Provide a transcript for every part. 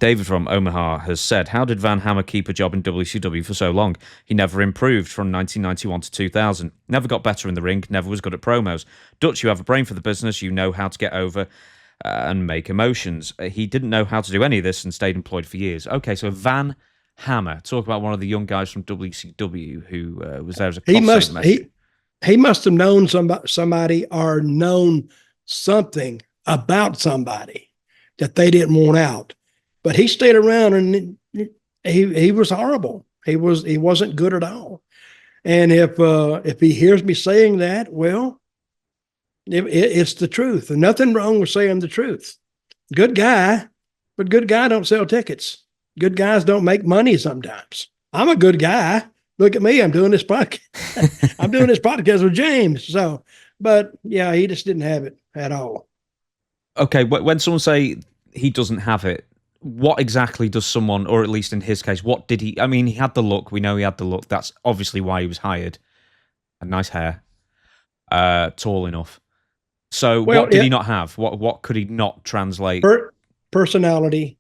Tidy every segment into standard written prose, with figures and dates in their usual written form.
David from Omaha has said, how did Van Hammer keep a job in WCW for so long? He never improved from 1991 to 2000. Never got better in the ring, never was good at promos. Dutch, you have a brain for the business, you know how to get over and make emotions. He didn't know how to do any of this and stayed employed for years. Okay, so Van Hammer, talk about one of the young guys from WCW who was there as a cost saving. He must have known somebody or known something about somebody that they didn't want out. But he stayed around, and he was horrible. He wasn't good at all. And if he hears me saying that, well, it's the truth. And nothing wrong with saying the truth. Good guy, but good guy don't sell tickets. Good guys don't make money sometimes. I'm a good guy. Look at me. I'm doing this podcast. I'm doing this podcast with James. So, but yeah, he just didn't have it at all. Okay. When someone say he doesn't have it, what exactly does someone, or at least in his case, what did he, I mean, he had the look. We know he had the look. That's obviously why he was hired. A nice hair, tall enough. So what did he not have? What could he not translate? Personality.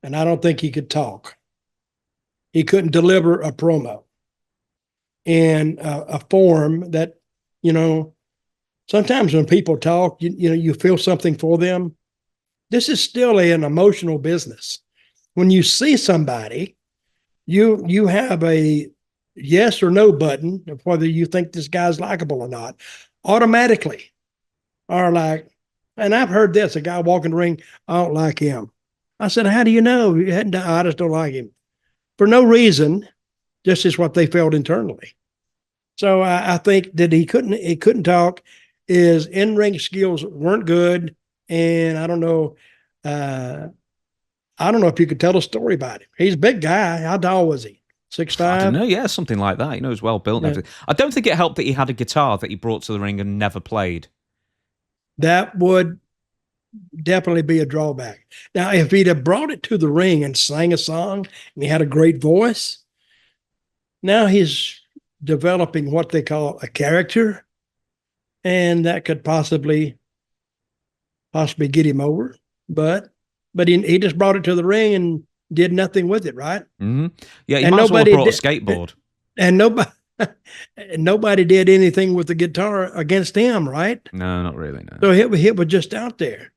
And I don't think he could talk. He couldn't deliver a promo in a form that, sometimes when people talk, you feel something for them. This is still an emotional business. When you see somebody, you have a yes or no button of whether you think this guy's likable or not, automatically. Or like, and I've heard this, a guy walking the ring, I don't like him. I said, how do you know? I just don't like him. For no reason, just as what they felt internally. So I think that he couldn't talk. His in-ring skills weren't good. And I don't know if you could tell a story about him. He's a big guy. How tall was he? 6'5"? I don't know. Yeah, something like that. He was well built. Yeah. I don't think it helped that he had a guitar that he brought to the ring and never played. That would definitely be a drawback. Now, if he'd have brought it to the ring and sang a song and he had a great voice, now he's developing what they call a character, and that could possibly get him over. But he just brought it to the ring and did nothing with it, right? Mm-hmm. Yeah, he might as well have brought a skateboard. And nobody did anything with the guitar against him, right? No, not really, no. So it was just out there.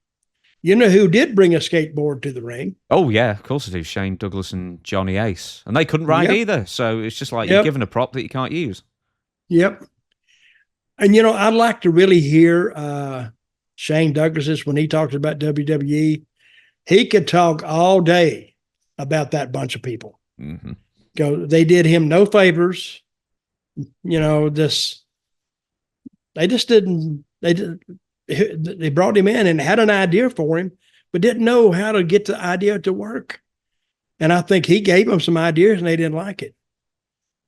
You know who did bring a skateboard to the ring? Oh, yeah, of course I do. Shane Douglas and Johnny Ace. And they couldn't ride either. So it's just like you're given a prop that you can't use. Yep. And, I'd like to really hear Shane Douglas's when he talks about WWE. He could talk all day about that bunch of people. Mm-hmm. They did him no favors. They just didn't. They brought him in and had an idea for him, but didn't know how to get the idea to work. And I think he gave them some ideas and they didn't like it.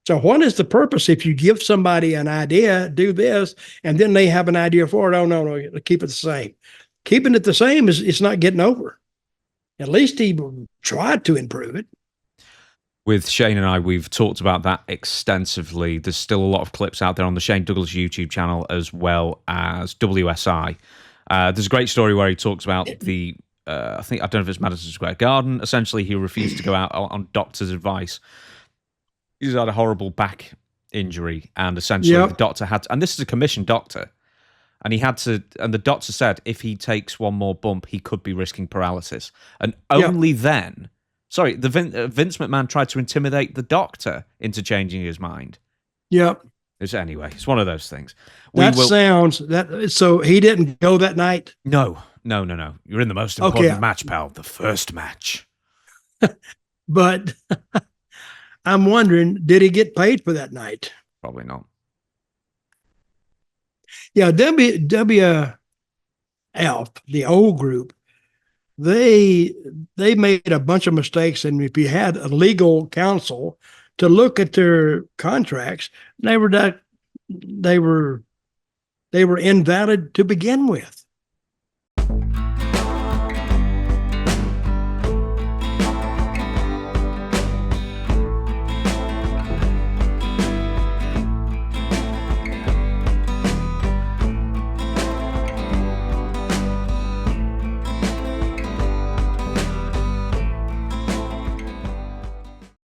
So what is the purpose if you give somebody an idea, do this, and then they have an idea for it? Oh, no, keep it the same. Keeping it the same it's not getting over. At least he tried to improve it. With Shane and I, we've talked about that extensively. There's still a lot of clips out there on the Shane Douglas YouTube channel as well as WSI. There's a great story where he talks about the, I don't know if it's Madison Square Garden. Essentially, he refused to go out on doctor's advice. He's had a horrible back injury, and essentially the doctor had to, and this is a commissioned doctor, and the doctor said if he takes one more bump, he could be risking paralysis. And only then... Sorry, Vince McMahon tried to intimidate the doctor into changing his mind. Yep. Anyway, it's one of those things. So he didn't go that night? No. You're in the most important match, pal, the first match. But I'm wondering, did he get paid for that night? Probably not. Yeah, WWF, the old group, they made a bunch of mistakes, and if you had a legal counsel to look at their contracts, they were invalid to begin with.